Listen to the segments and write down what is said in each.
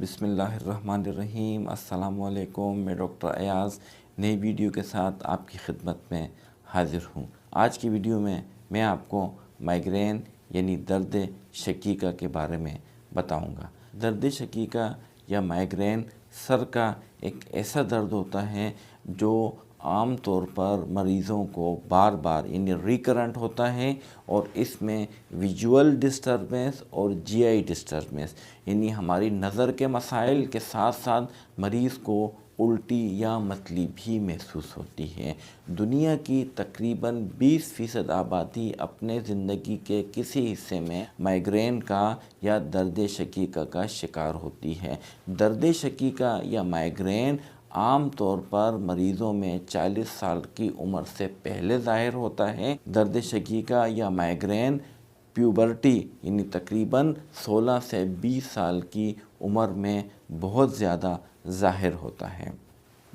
बिस्मिल्लाहिर्रहमानिर्रहीम। अस्सलाम वालेकुम। मैं डॉक्टर अयाज़ नई वीडियो के साथ आपकी खिदमत में हाज़िर हूँ। आज की वीडियो में मैं आपको माइग्रेन यानी दर्द शकीका के बारे में बताऊँगा। दर्द शकीका या माइग्रेन सर का एक ऐसा दर्द होता है जो आम तौर पर मरीज़ों को बार बार यानी रिकरेंट होता है और इसमें विजुअल डिस्टर्बेंस और जीआई डिस्टर्बेंस यानी हमारी नज़र के मसाइल के साथ साथ मरीज़ को उल्टी या मतली भी महसूस होती है। दुनिया की तकरीबन 20% आबादी अपने ज़िंदगी के किसी हिस्से में माइग्रेन का या दर्द शकीका का शिकार होती है। दर्द शकीका या माइग्रेन आम तौर पर मरीज़ों में 40 साल की उम्र से पहले ज़ाहिर होता है। दर्द शकीका या माइग्रेन प्यूबर्टी यानी तकरीबन 16 से 20 साल की उम्र में बहुत ज़्यादा ज़ाहिर होता है।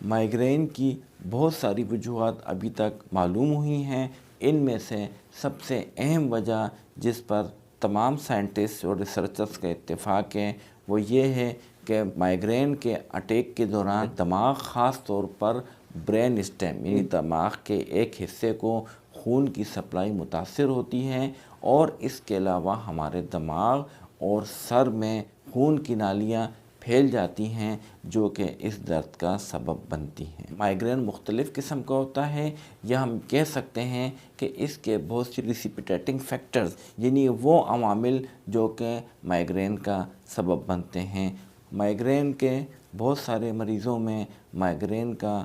माइग्रेन की बहुत सारी वजूहात अभी तक मालूम हुई हैं। इनमें से सबसे अहम वजह जिस पर तमाम साइंटिस्ट और रिसर्चर्स का इत्तेफाक है वो ये है कि माइग्रेन के अटैक के दौरान दिमाग ख़ास तौर पर ब्रेन स्टेम यानी दिमाग के एक हिस्से को खून की सप्लाई मुतासिर होती है और इसके अलावा हमारे दिमाग और सर में खून की नालियाँ फैल जाती हैं जो कि इस दर्द का सबब बनती हैं। माइग्रेन मुख्तलिफ़ किस्म का होता है या हम कह सकते हैं कि इसके बहुत सी रिसिपिटेटिंग फैक्टर्स यानी वो अवामिल जो कि माइग्रेन का सबब बनते हैं। माइग्रेन के बहुत सारे मरीज़ों में माइग्रेन का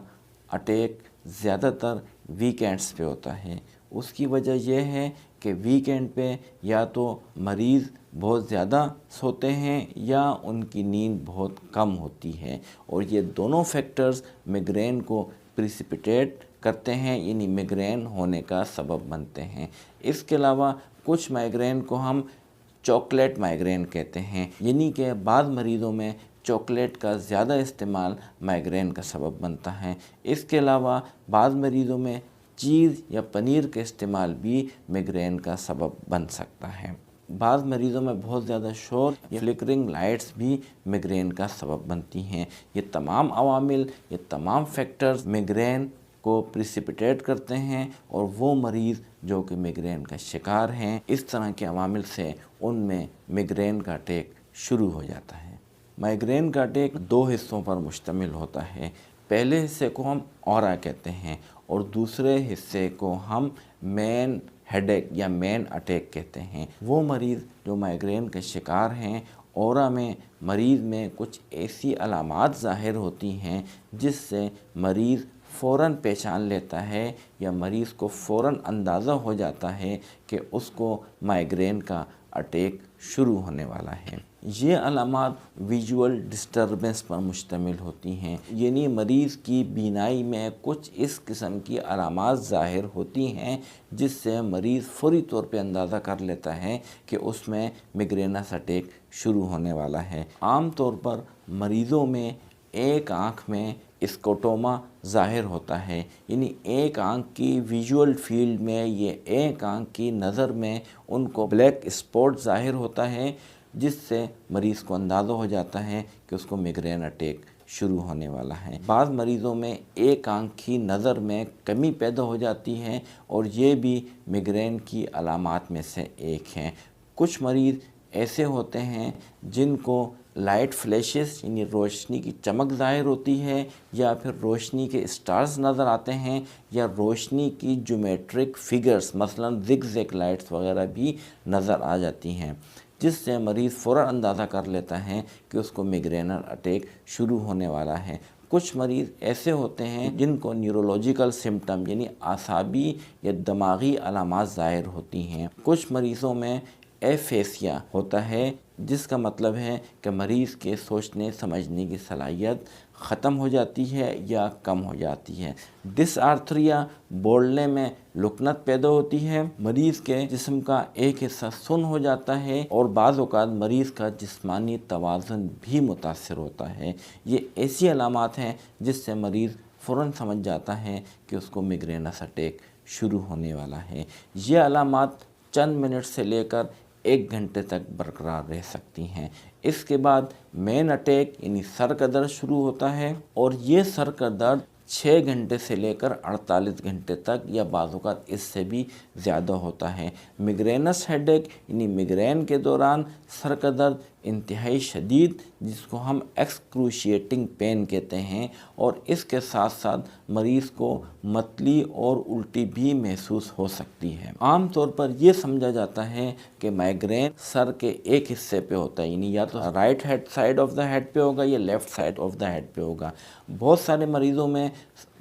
अटैक ज़्यादातर वीकेंड्स पे होता है। उसकी वजह यह है कि वीकेंड पे या तो मरीज़ बहुत ज़्यादा सोते हैं या उनकी नींद बहुत कम होती है और ये दोनों फैक्टर्स माइग्रेन को प्रिसिपिटेट करते हैं यानी माइग्रेन होने का सबब बनते हैं। इसके अलावा कुछ माइग्रेन को हम चॉकलेट माइग्रेन कहते हैं यानी कि बाज़ मरीज़ों में चॉकलेट का ज़्यादा इस्तेमाल माइग्रेन का सबब बनता है। इसके अलावा बाज़ मरीज़ों में चीज़ या पनीर के इस्तेमाल भी माइग्रेन का सबब बन सकता है। बाज़ मरीज़ों में बहुत ज़्यादा शोर या फ्लिकरिंग लाइट्स भी माइग्रेन का सबब बनती हैं। ये तमाम अवामिल ये तमाम फैक्टर्स माइग्रेन को प्रिसिपिटेट करते हैं और वो मरीज़ जो कि माइग्रेन का शिकार हैं इस तरह के अवामिल से उनमें माइग्रेन का अटैक शुरू हो जाता है। माइग्रेन का अटैक दो हिस्सों पर मुश्तमिल होता है। पहले हिस्से को हम ऑरा कहते हैं और दूसरे हिस्से को हम मेन हेडेक या मेन अटैक कहते हैं। वो मरीज़ जो माइग्रेन के शिकार हैं ऑरा में मरीज़ में कुछ ऐसी अलामात ज़ाहिर होती हैं जिससे मरीज़ फ़ौरन पहचान लेता है या मरीज़ को फ़ौरन अंदाज़ा हो जाता है कि उसको माइग्रेन का अटैक शुरू होने वाला है। ये अलामात विजुअल डिस्टर्बेंस पर मुश्तमिल होती हैं यानी मरीज़ की बीनाई में कुछ इस किस्म की अलामात ज़ाहिर होती हैं जिससे मरीज़ फौरी तौर पे अंदाज़ा कर लेता है कि उसमें माइग्रेनस अटैक शुरू होने वाला है। आम तौर पर मरीज़ों में एक आँख में स्कोटोमा ज़ाहिर होता है यानी एक आँख की विजुअल फील्ड में ये एक आँख की नज़र में उनको ब्लैक स्पॉट ज़ाहिर होता है जिससे मरीज़ को अंदाज़ा हो जाता है कि उसको माइग्रेन अटैक शुरू होने वाला है। बाज़ मरीज़ों में एक आँख की नज़र में कमी पैदा हो जाती है और ये भी माइग्रेन की अलामात में से एक हैं। कुछ मरीज़ ऐसे होते हैं जिनको लाइट फ्लैशेस यानी रोशनी की चमक ज़ाहिर होती है या फिर रोशनी के स्टार्स नज़र आते हैं या रोशनी की ज्योमेट्रिक फिगर्स मसलन ज़िगज़ैग लाइट्स वगैरह भी नज़र आ जाती हैं जिससे मरीज़ फ़ौरन अंदाज़ा कर लेता है कि उसको माइग्रेनल अटैक शुरू होने वाला है। कुछ मरीज़ ऐसे होते हैं जिनको न्यूरोलॉजिकल सिम्टम यानी आसाबी या दिमागी अलामात ज़ाहिर होती हैं। कुछ मरीज़ों में एफेसिया होता है जिसका मतलब है कि मरीज़ के सोचने समझने की सलाहियत ख़त्म हो जाती है या कम हो जाती है। डिसआर्थरिया बोलने में लुकनत पैदा होती है। मरीज़ के जिस्म का एक हिस्सा सुन्न हो जाता है और बाज़ औक़ात मरीज़ का जिस्मानी तवाज़ुन भी मुतासिर होता है। ये ऐसी अलामात हैं जिससे मरीज़ फ़ौरन समझ जाता है कि उसको माइग्रेनस अटैक शुरू होने वाला है। ये अलामात चंद मिनट से लेकर 1 घंटे तक बरकरार रह सकती हैं। इसके बाद मेन अटैक यानी सर का दर्द शुरू होता है और ये सर का दर्द 6 घंटे से लेकर 48 घंटे तक या बाज़ औक़ात इससे भी ज़्यादा होता है। मिग्रेनस हेडेक यानी मिग्रेन के दौरान सर का दर्द इंतहाई शदीद, जिसको हम एक्सक्रूशिएटिंग पेन कहते हैं, और इसके साथ साथ मरीज़ को मतली और उल्टी भी महसूस हो सकती है। आम तौर पर यह समझा जाता है कि माइग्रेन सर के एक हिस्से पे होता है, यानी या तो write head side of the head पे होगा या left side of the head पे होगा। बहुत सारे मरीज़ों में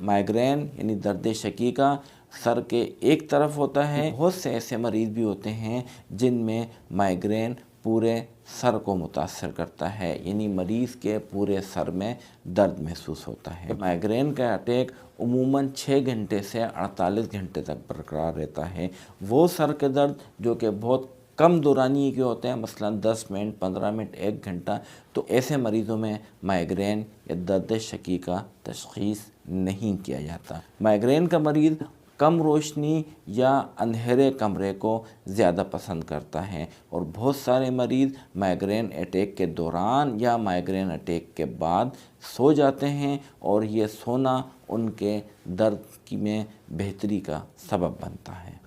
माइग्रेन यानी दर्द शकीका सर के एक तरफ होता है। बहुत से ऐसे मरीज़ भी होते हैं जिनमें माइग्रेन पूरे सर को मुतासर करता है, यानी मरीज़ के पूरे सर में दर्द महसूस होता है। माइग्रेन का अटैक उमूमन 6 घंटे से 48 घंटे तक बरकरार रहता है। वो सर के दर्द जो कि बहुत कम दौरानी के होते हैं, मसलन 10 मिनट, 15 मिनट, 1 घंटा, तो ऐसे मरीज़ों में माइग्रेन या दर्द शकीका तशख़ीस नहीं किया जाता। माइग्रेन का मरीज़ कम रोशनी या अंधेरे कमरे को ज़्यादा पसंद करता है और बहुत सारे मरीज़ माइग्रेन अटैक के दौरान या माइग्रेन अटैक के बाद सो जाते हैं और ये सोना उनके दर्द में बेहतरी का सबब बनता है।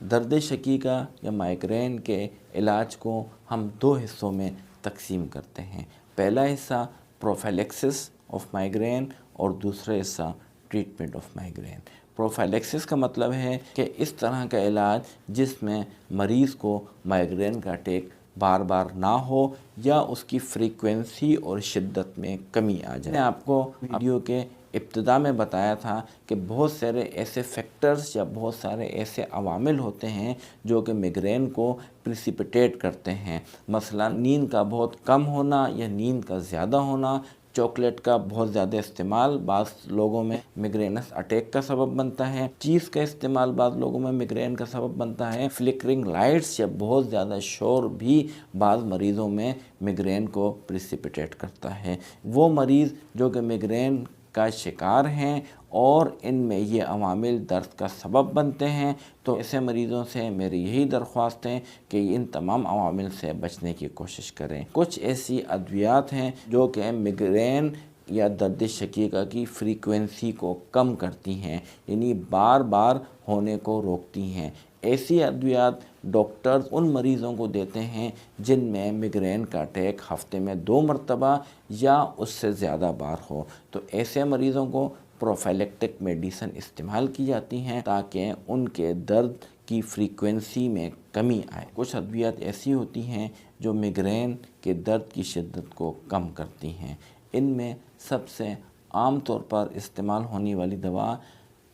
दर्द शकीका या माइग्रेन के इलाज को हम 2 हिस्सों में तकसीम करते हैं। पहला हिस्सा प्रोफिलैक्सिस ऑफ माइग्रेन और दूसरा हिस्सा ट्रीटमेंट ऑफ माइग्रेन। प्रोफिलैक्सिस का मतलब है कि इस तरह का इलाज जिसमें मरीज़ को माइग्रेन का अटैक बार बार ना हो या उसकी फ्रीक्वेंसी और शिद्दत में कमी आ जाए। मैंने आपको वीडियो के इब्तिदा में बताया था कि बहुत सारे ऐसे फैक्टर्स या बहुत सारे ऐसे अवामिल होते हैं जो कि मिग्रेन को प्रिसिपिटेट करते हैं। मसलन नींद का बहुत कम होना या नींद का ज़्यादा होना, चॉकलेट का बहुत ज़्यादा इस्तेमाल बाज़ लोगों में मिग्रेनस अटैक का सबब बनता है। चीज़ का इस्तेमाल बाज़ लोगों में मिग्रेन का सबब बनता है। फ्लिकरिंग लाइट्स या बहुत ज़्यादा शोर भी बाज़ मरीज़ों में मिग्रेन को प्रिसिपिटेट करता है। वो मरीज़ जो कि मिग्रेन का शिकार हैं और इनमें ये अवामिल दर्द का सबब बनते हैं, तो ऐसे मरीज़ों से मेरी यही दरख्वास्त है कि इन तमाम अवामिल से बचने की कोशिश करें। कुछ ऐसी अद्वियात हैं जो कि मिग्रेन या दर्द शकीका की फ्रीक्वेंसी को कम करती हैं, यानी बार बार होने को रोकती हैं। ऐसी अद्वियात डॉक्टर्स उन मरीज़ों को देते हैं जिनमें मिग्रेन का अटैक हफ्ते में 2 मरतबा या उससे ज़्यादा बार हो, तो ऐसे मरीज़ों को प्रोफाइलेक्टिक मेडिसिन इस्तेमाल की जाती हैं ताकि उनके दर्द की फ्रीक्वेंसी में कमी आए। कुछ अद्वियात ऐसी होती हैं जो मिग्रेन के दर्द की शिद्दत को कम करती हैं। इनमें सबसे आम तौर पर इस्तेमाल होने वाली दवा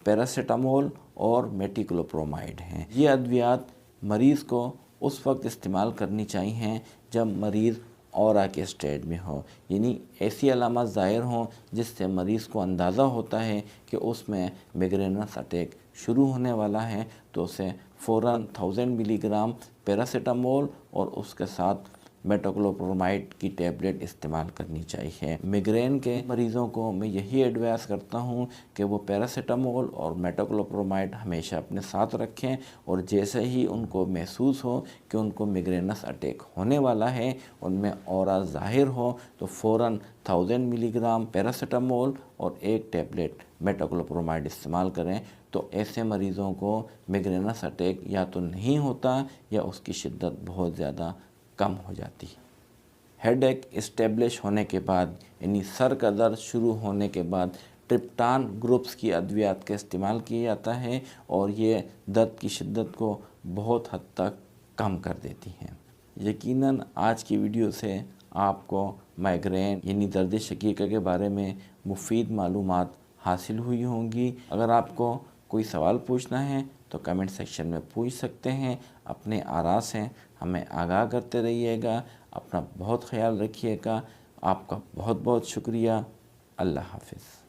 पैरासीटामोल और मेटिक्लोप्रोमाइड हैं। ये अद्वियात मरीज़ को उस वक्त इस्तेमाल करनी चाहिए जब मरीज़ औरा के स्टेज में हो, यानी ऐसी अलामत ज़ाहिर हों जिससे मरीज़ को अंदाज़ा होता है कि उसमें मिग्रेनस अटैक शुरू होने वाला है, तो उसे फ़ौरन 1000 मिलीग्राम पैरासीटामोल और उसके साथ मेटोक्लोप्रोमाइड की टैबलेट इस्तेमाल करनी चाहिए। मिग्रेन के मरीज़ों को मैं यही एडवाइस करता हूँ कि वो पैरासीटामोल और मेटोक्लोप्रोमाइड हमेशा अपने साथ रखें और जैसे ही उनको महसूस हो कि उनको मिग्रेनस अटैक होने वाला है, उनमें औरा ज़ाहिर हो, तो फ़ौरन 1000 मिलीग्राम पैरासीटामोल और 1 टैबलेट मेटोक्लोप्रोमाइड इस्तेमाल करें। तो ऐसे मरीज़ों को मिग्रेनस अटैक या तो नहीं होता या उसकी शिद्दत बहुत ज़्यादा कम हो जाती है। हेडेक इस्टेब्लिश होने के बाद, यानी सर का दर्द शुरू होने के बाद, ट्रिप्टान ग्रुप्स की अद्वियात का इस्तेमाल किया जाता है और ये दर्द की शिद्दत को बहुत हद तक कम कर देती हैं। यकीनन आज की वीडियो से आपको माइग्रेन यानी दर्द शकीका के बारे में मुफीद मालूमात हासिल हुई होंगी। अगर आपको कोई सवाल पूछना है तो कमेंट सेक्शन में पूछ सकते हैं। अपने आरा से हमें आगाह करते रहिएगा। अपना बहुत ख्याल रखिएगा। आपका बहुत बहुत शुक्रिया। अल्लाह हाफ़िज़।